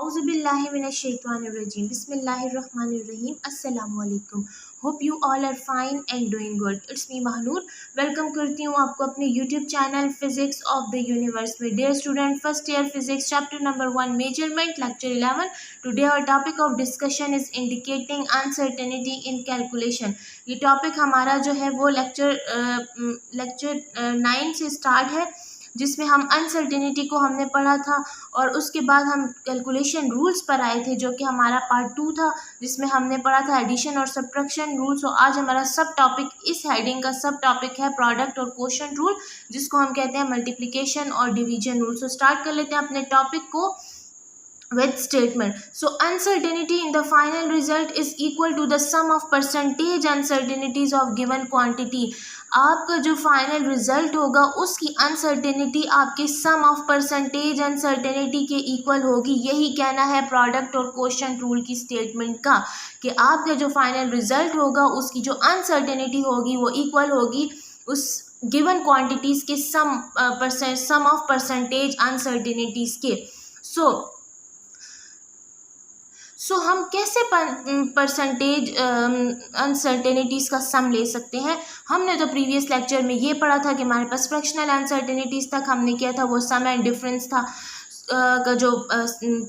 Auzubillahiminash-shaytanir-rajim. Bismillahir-rahmanir-rahim. Assalamualaikum. Hope you all are fine and doing good. It's me Mahnur. Welcome करती हूँ आपको अपने YouTube channel physics of the universe में. Dear student, first year physics chapter number 1 measurement lecture 11. Today our topic of discussion is indicating uncertainty in calculation. ये topic हमारा जो है वो लेक्चर 9 से स्टार्ट है, जिसमें हम अनसर्टेनिटी को हमने पढ़ा था और उसके बाद हम कैलकुलेशन रूल्स पर आए थे, जो कि हमारा पार्ट 2 था, जिसमें हमने पढ़ा था एडिशन और सब्ट्रैक्शन रूल. सो आज हमारा सब टॉपिक, इस हेडिंग का सब टॉपिक है प्रोडक्ट और क्वोशंट रूल, जिसको हम कहते हैं मल्टीप्लिकेशन और डिवीजन रूल. सो स्टार्ट कर लेते हैं अपने टॉपिक को with statement. So uncertainty in the final result is equal to the sum of percentage uncertainties of given quantity. आपका जो फाइनल रिजल्ट होगा उसकी अनसर्टेनिटी आपके सम ऑफ परसेंटेज अनसर्टेनिटी के इक्वल होगी. यही कहना है प्रोडक्ट और क्वोशंट रूल की स्टेटमेंट का, कि आपका जो फाइनल रिजल्ट होगा उसकी जो अनसर्टेनिटी होगी वो इक्वल होगी उस गिवन क्वांटिटीज के सम ऑफ परसेंटेज अनसर्टेनिटीज के. सो हम कैसे परसेंटेज अनसर्टेनिटीज़ का सम ले सकते हैं. हमने तो प्रीवियस लेक्चर में ये पढ़ा था कि हमारे पास फ्रैक्शनल अनसर्टेनिटीज़ तक हमने किया था, वो सम एंड डिफरेंस था का जो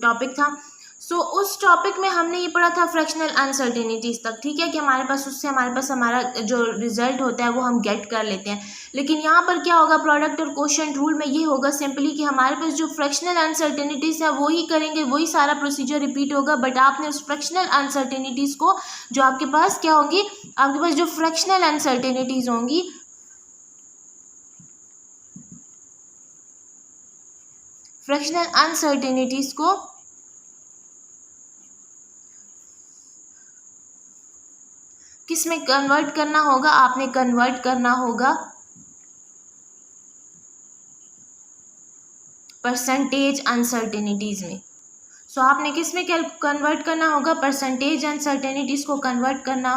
टॉपिक था. सो उस टॉपिक में हमने ये पढ़ा था फ्रैक्शनल अनसर्टेनिटीज़ तक, ठीक है, कि हमारे पास उससे हमारा जो रिजल्ट होता है वो हम गेट कर लेते हैं. लेकिन यहाँ पर क्या होगा, प्रोडक्ट और क्वोशंट रूल में ये होगा सिंपली कि हमारे पास जो फ्रैक्शनल अनसर्टेनिटीज़ है वही करेंगे, वही सारा प्रोसीजर रिपीट होगा, बट आपने उस फ्रैक्शनल अनसर्टेनिटीज़ को, जो आपके पास क्या होंगी, आपके पास जो फ्रैक्शनल अनसर्टेनिटीज़ होंगी, फ्रैक्शनल अनसर्टेनिटीज़ को किस में कन्वर्ट करना होगा, आपने कन्वर्ट करना होगा परसेंटेज अनसर्टेनिटीज़ में. सो आपने किस में कन्वर्ट करना होगा, परसेंटेज अनसर्टेनिटीज़ को कन्वर्ट करना,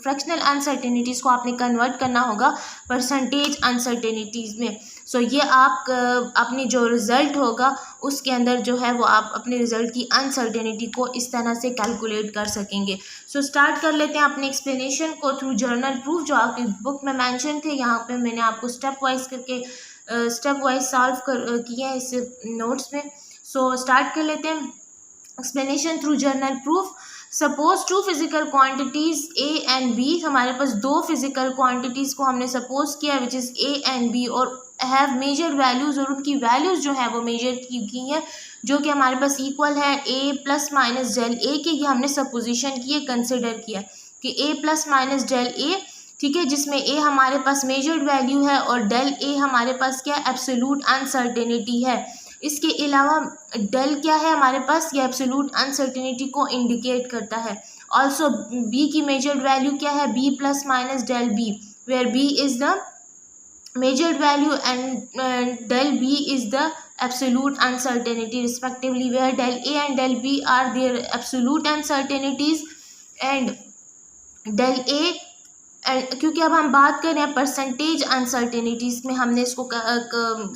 फ्रैक्शनल अनसर्टेनिटीज़ को आपने कन्वर्ट करना होगा परसेंटेज अनसर्टेनिटीज़ में. सो ये आप अपनी जो रिज़ल्ट होगा उसके अंदर जो है वो आप अपने रिज़ल्ट की अनसर्टेनिटी को इस तरह से कैलकुलेट कर सकेंगे. सो स्टार्ट कर लेते हैं अपने एक्सप्लेनेशन को थ्रू जर्नल प्रूफ, जो आपकी बुक में मेंशन थे. यहाँ पे मैंने आपको स्टेप वाइज सॉल्व किया है इस नोट्स में. सो स्टार्ट कर लेते हैं explanation through general proof. Suppose two physical quantities A and B. हमारे पास दो फिजिकल क्वांटिटीज को हमने सपोज किया which is A and B, और हैव मेजर्ड वैल्यूज़, और उनकी वैल्यूज़ जो है वो मेजर की है, जो कि हमारे पास इक्वल है ए प्लस माइनस डेल ए के. ये हमने सपोजिशन की है, कंसिडर किया कि ए प्लस माइनस डेल ए, ठीक है, जिसमें ए हमारे पास मेजर्ड वैल्यू है और डेल ए हमारे पास क्या, एब्सोल्यूट अनसर्टेनिटी है. इसके अलावा डेल क्या है हमारे पास, ये एब्सोल्यूट अनसर्टेनिटी को इंडिकेट करता है. ऑल्सो बी की मेजर्ड वैल्यू क्या है, B plus minus del B, where B is the measured value and del b is the absolute uncertainty respectively, where del a and del b are their absolute uncertainties and del a. क्योंकि अब हम बात कर रहे हैं percentage uncertainties में, हमने इसको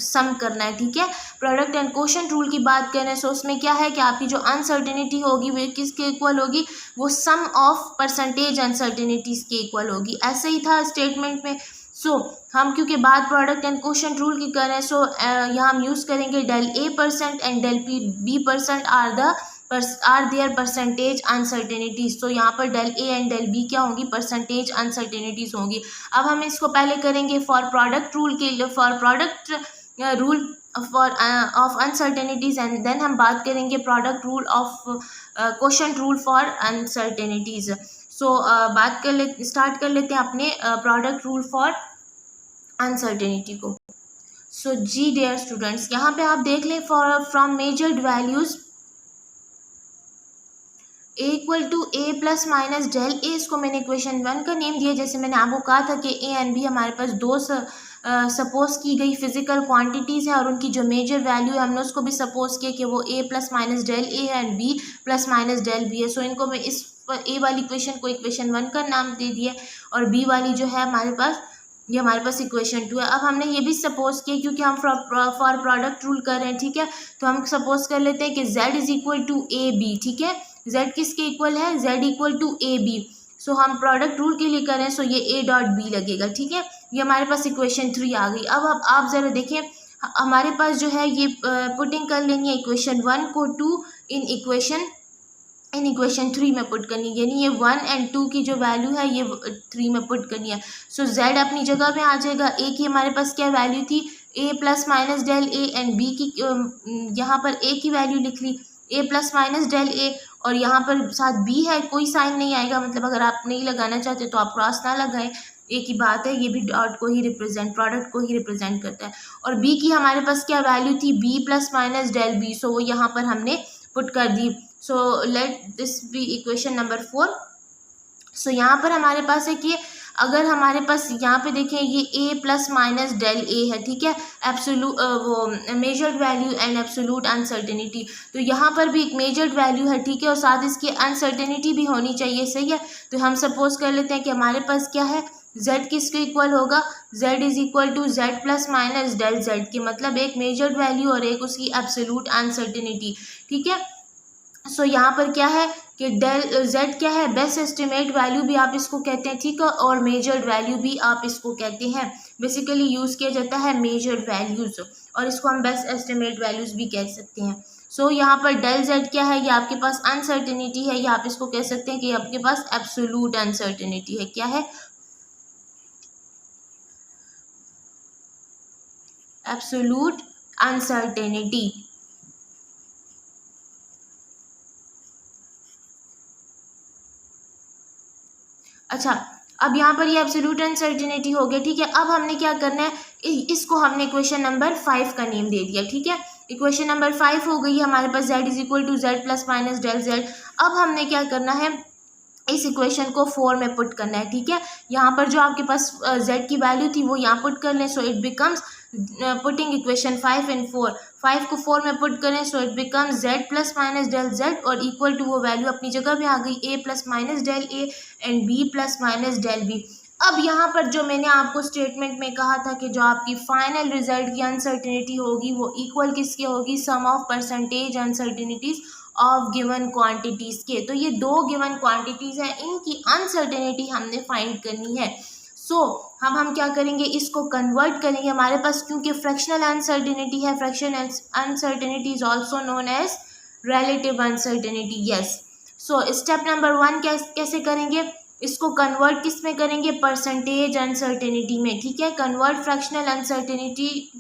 सम करना है, ठीक है, प्रोडक्ट एंड क्वोशंट रूल की बात कर रहे हैं. सो उसमें क्या है कि आपकी जो अनसर्टेनिटी होगी वो किसके इक्वल होगी, वो सम ऑफ परसेंटेज अनसर्टेनिटीज़ के इक्वल होगी. ऐसे ही था स्टेटमेंट में. सो हम क्योंकि बात प्रोडक्ट एंड क्वोशंट रूल की कर रहे हैं, सो यहाँ हम यूज़ करेंगे del A percent and del B percent are their percentage uncertainties. तो यहाँ पर del A and del B क्या होंगी, परसेंटेज अनसर्टेनिटीज़ होंगी. अब हम इसको पहले करेंगे फॉर प्रोडक्ट रूल के लिए, for product rule for of uncertainties, and then हम बात करेंगे product rule of quotient rule for uncertainties. So start कर लेते हैं अपने प्रोडक्ट रूल फॉर अनसर्टेनिटी को. सो जी डियर स्टूडेंट्स, यहाँ पे आप देख लें, for from measured values A equal to A plus minus del A, इसको मैंने इक्वेशन 1 का नेम दिया. जैसे मैंने आपको कहा था कि ए एंड बी हमारे पास दो सपोज की गई फिजिकल क्वांटिटीज़ हैं, और उनकी जो मेजर वैल्यू है हमने उसको भी सपोज किया कि वो A plus minus del A and B plus minus del B है. सो इनको मैं इस ए वाली इक्वेशन को इक्वेशन 1 का नाम दे दिया, और बी वाली जो है हमारे पास ये हमारे पास इक्वेशन 2 है। अब हमने ये भी सपोज किया क्योंकि हम फॉर प्रोडक्ट रूल कर रहे हैं, ठीक है, तो हम सपोज कर लेते हैं कि z is equal to A B, ठीक है, z किसके इक्वल है, z equal to A B. So हम प्रोडक्ट रूल के लिए कर रहे हैं, सो ये ए डॉट बी लगेगा, ठीक है। ये हमारे पास इक्वेशन 3 आ गई। अब आप ज़रा देखें, हमारे पास जो है ये पुटिंग कर लेनी है इक्वेशन 1 को 2 इन इक्वेशन 3 में पुट करनी है, यानी ये 1 एंड 2 की जो वैल्यू है ये 3 में पुट करनी है। सो z अपनी जगह पे आ जाएगा। a की हमारे पास क्या वैल्यू थी, a plus minus del a, and b की यहाँ पर a की वैल्यू लिख ली, a plus minus del a, और यहाँ पर साथ b है, कोई साइन नहीं आएगा, मतलब अगर आप नहीं लगाना चाहते तो आप क्रॉस ना लगाएं, एक ही बात है, ये भी डॉट को ही रिप्रेजेंट, प्रोडक्ट को ही रिप्रेजेंट करता है। और b की हमारे पास क्या वैल्यू थी, b plus minus del b, so वो यहाँ पर हमने पुट कर दी। So let this be equation number 4। So यहाँ पर हमारे पास है कि अगर हमारे पास यहाँ पे देखें ये a plus minus del a है, ठीक है, एब्सोल्यूट वो measured value and absolute uncertainty, तो यहाँ पर भी एक मेजर्ड वैल्यू है, ठीक है, और साथ इसकी अनसर्टेनिटी भी होनी चाहिए, सही है। तो हम सपोज कर लेते हैं कि हमारे पास क्या है, z किसके इक्वल होगा, z is equal to z plus minus del z, के मतलब एक मेजर्ड वैल्यू और एक उसकी एब्सोल्यूट अनसर्टेनिटी, ठीक है। सो यहाँ पर क्या है कि डेल z क्या है, बेस्ट एस्टिमेट वैल्यू भी आप इसको कहते हैं, ठीक है, और मेजर्ड वैल्यू भी आप इसको कहते हैं। बेसिकली यूज़ किया जाता है मेजर्ड वैल्यूज़, और इसको हम बेस्ट एस्टिमेट वैल्यूज़ भी कह सकते हैं। सो यहाँ पर डेल z क्या है, ये आपके पास अनसर्टेनिटी है, या आप इसको कह सकते हैं कि आपके पास एब्सोल्यूट अनसर्टेनिटी है। क्या है, एब्सोल्यूट अनसर्टेनिटी। अच्छा, अब यहाँ पर ये एब्सोल्यूट अनसर्टेनिटी हो गया, ठीक है। अब हमने क्या करना है, इसको हमने इक्वेशन नंबर 5 का नेम दे दिया, ठीक है। इक्वेशन नंबर 5 हो गई हमारे पास, z is equal to z plus minus del z। अब हमने क्या करना है, इस इक्वेशन को 4 में पुट करना है, ठीक है। यहाँ पर जो आपके पास z की वैल्यू थी वो यहाँ पुट कर लें, so it becomes putting equation 5 in 4, 5 को 4 में पुट करें, so it becomes z plus minus del z, और इक्वल टू वो वैल्यू अपनी जगह पे आ गई, a plus minus del a and b plus minus del b। अब यहाँ पर जो मैंने आपको स्टेटमेंट में कहा था कि जो आपकी फाइनल रिजल्ट की अनसर्टेनिटी होगी वो इक्वल किसके होगी, sum of percentage uncertainties of given quantities के। तो ये दो गिवन क्वांटिटीज़ हैं, इनकी अनसर्टेनिटी हमने फाइंड करनी है। सो हम क्या करेंगे, इसको कन्वर्ट करेंगे हमारे पास, क्योंकि फ्रैक्शनल अनसर्टेनिटी है, fractional uncertainty is also known as relative uncertainty, yes. So step number 1 कैसे करेंगे, इसको कन्वर्ट किस में करेंगे, परसेंटेज अनसर्टेनिटी में, ठीक है। Convert fractional uncertainty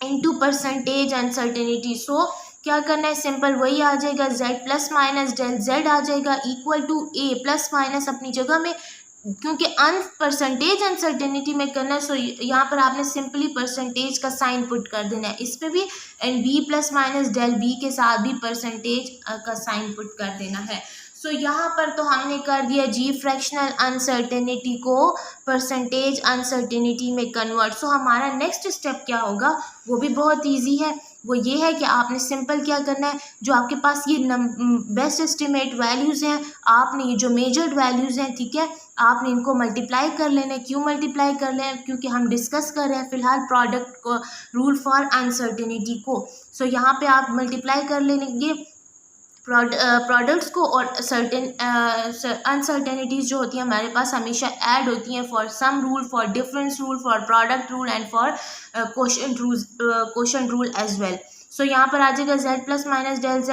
into percentage uncertainty. So क्या करना है, सिंपल वही आ जाएगा, z plus minus del z आ जाएगा equal to a plus minus अपनी जगह में, क्योंकि परसेंटेज अनसर्टेनिटी में करना है, सो यहाँ पर आपने सिंपली परसेंटेज का साइन पुट कर देना है इसमें भी, and b plus minus del b के साथ भी परसेंटेज का साइन पुट कर देना है। सो यहाँ पर तो हमने कर दिया जी फ्रैक्शनल अनसर्टेनिटी को परसेंटेज अनसर्टेनिटी में कन्वर्ट। सो हमारा नेक्स्ट स्टेप क्या होगा, वो भी बहुत इजी है, वो ये है कि आपने सिंपल क्या करना है, जो आपके पास ये बेस्ट एस्टिमेट वैल्यूज़ हैं, आपने ये जो मेजर्ड वैल्यूज़ हैं, ठीक है, आपने इनको मल्टीप्लाई कर लेना है। क्यों मल्टीप्लाई कर लें, क्योंकि हम डिस्कस कर रहे हैं फ़िलहाल प्रोडक्ट को, रूल फॉर अनसर्टेनिटी को। सो यहाँ पे आप मल्टीप्लाई कर लेंगे प्रोडक्ट्स को, और सर्टेन अनसर्टेनिटीज़ जो होती हैं हमारे पास हमेशा ऐड होती हैं, for sum rule, for difference rule, for product rule and for quotient rule as well. So यहाँ पर आ जाएगा z plus minus del z,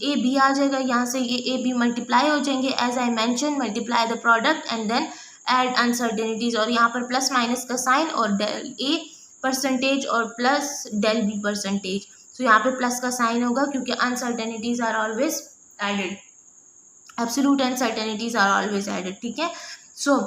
a b आ जाएगा, यहाँ से ये a b मल्टीप्लाई हो जाएंगे, as I mention multiply the product and then add uncertainties, और यहाँ पर प्लस माइनस का साइन, और डेल a परसेंटेज और plus del b percentage. So यहाँ पे प्लस का साइन होगा क्योंकि uncertainties are always added, absolute uncertainties are always added, ठीक है। सो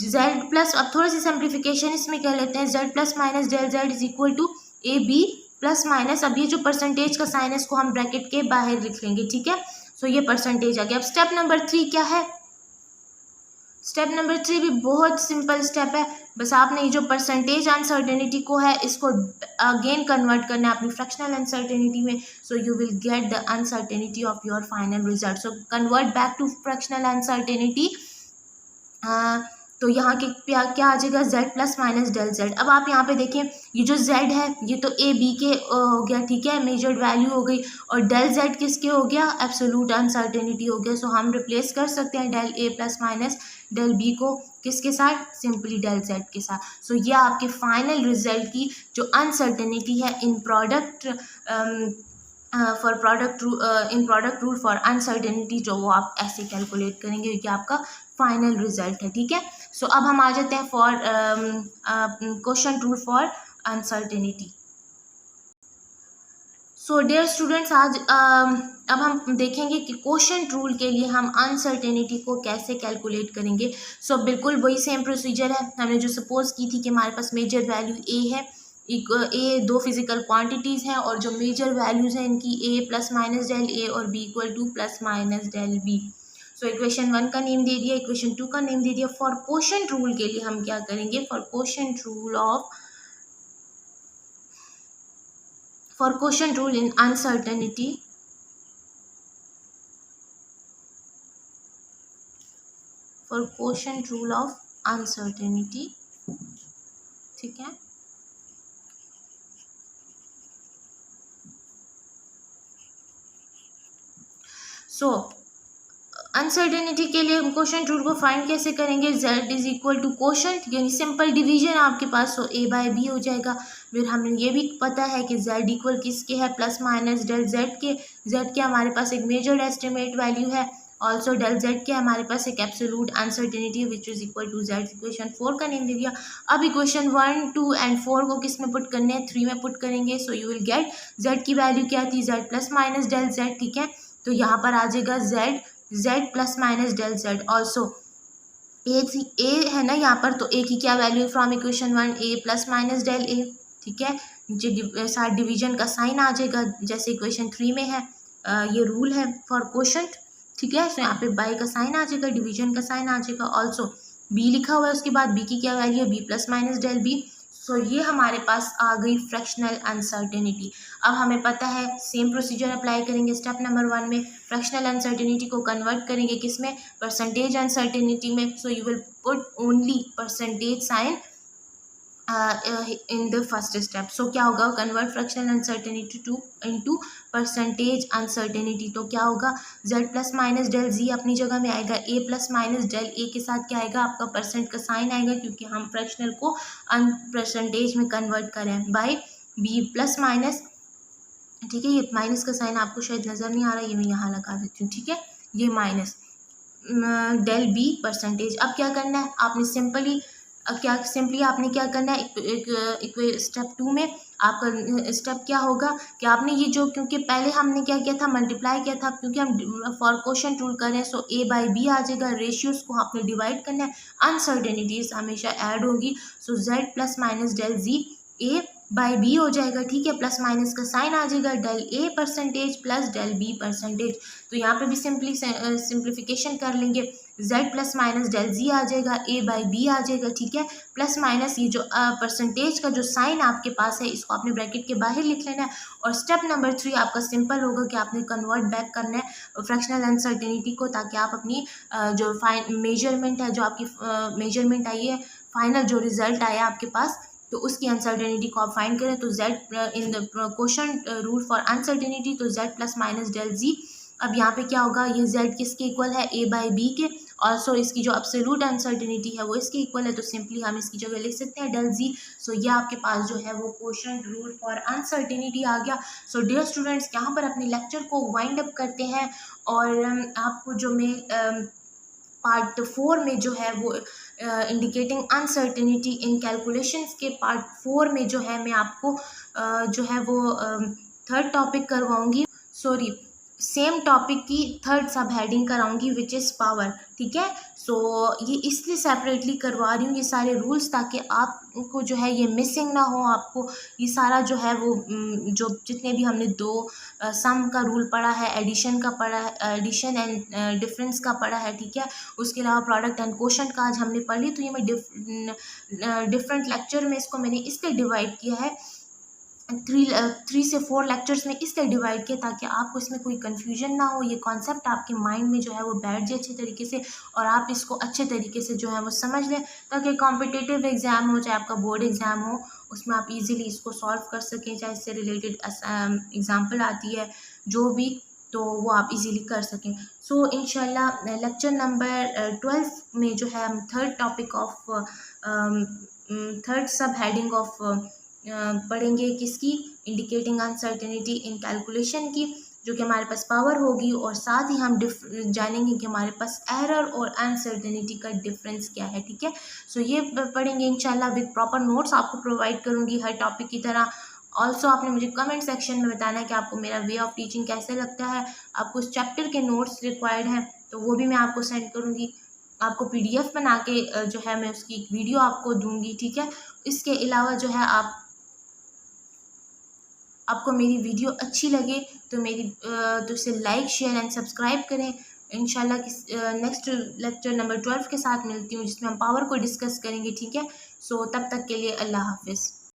z प्लस, अब थोड़ी सी सिंप्लीफिकेशन इसमें कर लेते हैं, z plus minus del z is equal to A B plus minus, अब ये जो परसेंटेज का साइन है इसको हम ब्रैकेट के बाहर लिख लेंगे, ठीक है। सो ये परसेंटेज आ गया। अब स्टेप नंबर 3 क्या है, स्टेप नंबर 3 भी बहुत सिंपल स्टेप है, बस आपने ये जो परसेंटेज अनसर्टेनिटी को है इसको अगेन कन्वर्ट करना है अपनी फ्रैक्शनल अनसर्टेनिटी में, so you will get the uncertainty of your final result. So convert back to fractional uncertainty. तो यहाँ के क्या आ जाएगा, z plus minus del z। अब आप यहाँ पे देखिए ये जो z है ये तो a b के हो गया, ठीक है, मेजर्ड वैल्यू हो गई, और डेल z किसके हो गया, एब्सोल्यूट अनसर्टेनिटी हो गया। सो हम रिप्लेस कर सकते हैं del a plus minus del b को किसके साथ, सिंपली डेल z के साथ। सो ये आपके फाइनल रिजल्ट की जो अनसर्टेनिटी है in product for product in product rule for uncertainty, जो वो आप ऐसे कैलकुलेट करेंगे क्योंकि आपका फाइनल रिजल्ट है, ठीक है। सो अब हम आ जाते हैं for question rule for uncertainty. So dear students, आज अब हम देखेंगे कि क्वेश्चन रूल के लिए हम अनसर्टेनिटी को कैसे कैलकुलेट करेंगे। सो बिल्कुल वही सेम प्रोसीजर है, हमने जो सपोज की थी कि हमारे पास मेजर वैल्यू ए है, ए दो फिजिकल क्वांटिटीज़ हैं और जो मेजर वैल्यूज़ हैं इनकी A plus minus del A और B equal to plus minus del B. So equation 1 का नेम दे दिया, इक्वेशन 2 का नेम दे दिया। फॉर क्वोशंट रूल के लिए हम क्या करेंगे, for quotient rule in uncertainty, for quotient rule of uncertainty, ठीक है। सो अनसर्टेनिटी के लिए हम क्वोशंट रूल को फाइंड कैसे करेंगे, z is equal to quotient, यानी सिंपल डिवीजन आपके पास, सो a बाय b हो जाएगा। फिर हमें ये भी पता है कि z इक्वल किसके है, प्लस माइनस डेल z के, z के हमारे पास एक मेजर एस्टिमेट वैल्यू है, ऑल्सो डेल z के हमारे पास एक absolute uncertainty which is equal to z। Equation 4 का नेम दे दिया। अब इक्वेशन 1, 2 एंड 4 को किस में पुट करने हैं, 3 में पुट करेंगे। So you will get z की वैल्यू क्या थी, z plus minus del z, ठीक है। तो यहाँ पर आ जाएगा z plus minus del z, also A है ना यहाँ पर, तो ए की क्या value from equation 1, A plus minus del A, ठीक है। नीचे साथ डिवीजन का साइन आ जाएगा जैसे इक्वेशन 3 में है, ये रूल है फॉर क्वोशंट, ठीक है। सो यहाँ पे बाई का साइन आ जाएगा, डिवीजन का साइन आ जाएगा, ऑल्सो बी लिखा हुआ है, उसके बाद बी की क्या वैल्यू है, B plus minus del B. So ये हमारे पास आ गई फ्रैक्शनल अनसर्टेनिटी। अब हमें पता है सेम प्रोसीजर अप्लाई करेंगे स्टेप नंबर 1 में, फ्रैक्शनल अनसर्टेनिटी को कन्वर्ट करेंगे किस में, परसेंटेज अनसर्टेनिटी में। So you will put only percentage sign in the first step. So क्या होगा, convert fractional uncertainty to into percentage uncertainty, तो क्या होगा, z plus minus del z अपनी जगह में आएगा, a plus minus del a के साथ क्या आएगा, आपका परसेंट का साइन आएगा क्योंकि हम फ्रैक्शनल को परसेंटेज में कन्वर्ट करें, बाय b प्लस माइनस, ठीक है। ये माइनस का साइन आपको शायद नज़र नहीं आ रहा, ये मैं यहाँ लगा देती हूँ, ठीक है, ये माइनस डेल b परसेंटेज। अब क्या करना है, आपने सिंपली आपने क्या करना है, एक स्टेप 2 में आपका स्टेप क्या होगा कि आपने ये जो, क्योंकि पहले हमने क्या किया था, मल्टीप्लाई किया था, क्योंकि हम फॉर क्वोशंट रूल कर रहे हैं, सो a बाई बी आ जाएगा, रेशियोज को आपने डिवाइड करना है, अनसर्टेनिटीज हमेशा ऐड होगी। So z plus minus del z a by B हो जाएगा, ठीक है, प्लस माइनस का साइन आ जाएगा, del a percentage plus del b percentage. तो यहाँ पे भी सिंप्लीफिकेशन कर लेंगे, z plus minus del z आ जाएगा, a बाई बी आ जाएगा, ठीक है, प्लस माइनस ये जो परसेंटेज का जो साइन आपके पास है इसको आपने ब्रैकेट के बाहर लिख लेना है। और स्टेप नंबर 3 आपका सिंपल होगा कि आपने कन्वर्ट बैक करना है फ्रैक्शनल अनसर्टेनिटी को, ताकि आप अपनी जो मेजरमेंट है, जो आपकी मेजरमेंट आई है, फाइनल जो रिजल्ट आया आपके पास, तो उसकी अनसर्टेनिटी को आप फाइंड करें। तो z in the quotient rule for uncertainty, तो z plus minus del z। अब यहाँ पे क्या होगा, ये z किसके इक्वल है, a बाई बी के, ऑल्सो इसकी जो एब्सोल्यूट अनसर्टेनिटी है वो इसके इक्वल है, तो सिंपली हम इसकी जगह लिख सकते हैं डेल z। सो ये आपके पास जो है वो क्वोशंट रूल फॉर अनसर्टेनिटी आ गया। सो डियर स्टूडेंट्स, यहाँ पर अपने लेक्चर को वाइंड अप करते हैं और आपको जो मैं पार्ट 4 में जो है वो इंडिकेटिंग अनसर्टेनिटी इन कैलकुलेशंस के पार्ट 4 में जो है मैं आपको जो है वो थर्ड टॉपिक करवाऊंगी, सॉरी सेम टॉपिक की थर्ड सब हेडिंग कराऊंगी विच इज़ पावर, ठीक है। सो ये इसलिए सेपरेटली करवा रही हूँ ये सारे रूल्स, ताकि आपको जो है ये मिसिंग ना हो, आपको ये सारा जो है वो जो जितने भी हमने दो सम का रूल पढ़ा है, एडिशन का पढ़ा है, एडिशन एंड डिफरेंस का पढ़ा है, ठीक है, उसके अलावा प्रोडक्ट एंड क्वोशंट का आज हमने पढ़ ली। तो ये मैं डिफरेंट लेक्चर में इसको मैंने इसलिए डिवाइड किया है थ्री से 4 लेक्चर्स में इसलिए डिवाइड किया ताकि आपको इसमें कोई कन्फ्यूजन ना हो, ये कॉन्सेप्ट आपके माइंड में जो है वो बैठ जाए अच्छे तरीके से और आप इसको अच्छे तरीके से जो है वो समझ लें, ताकि कॉम्पिटिटिव एग्ज़ाम हो चाहे आपका बोर्ड एग्ज़ाम हो उसमें आप इजीली इसको सॉल्व कर सकें, चाहे इससे रिलेटेड एग्जांपल आती है जो भी, तो वो आप इजीली कर सकें। सो इंशाल्लाह लेक्चर नंबर 12 में जो है हम थर्ड सब हेडिंग ऑफ पढ़ेंगे किसकी, इंडिकेटिंग अनसर्टेनिटी इन कैलकुलेशन की, जो कि हमारे पास पावर होगी, और साथ ही हम जानेंगे कि हमारे पास एरर और अनसर्टेनिटी का डिफरेंस क्या है। ठीक है, सो ये पढ़ेंगे इंशाल्लाह विद प्रॉपर नोट्स आपको प्रोवाइड करूँगी हर टॉपिक की तरह। ऑल्सो आपने मुझे कमेंट सेक्शन में बताना है कि आपको मेरा वे ऑफ टीचिंग कैसे लगता है, आपको उस चैप्टर के नोट्स रिक्वायर्ड हैं तो वो भी मैं आपको सेंड करूँगी, आपको PDF बना के जो है मैं उसकी एक वीडियो आपको दूंगी। ठीक है, इसके अलावा जो है आपको मेरी वीडियो अच्छी लगे तो इसे लाइक शेयर एंड सब्सक्राइब करें। इंशाल्लाह नेक्स्ट लेक्चर नंबर 12 के साथ मिलती हूँ जिसमें हम पावर को डिस्कस करेंगे। ठीक है, सो तब तक के लिए अल्लाह हाफिज़।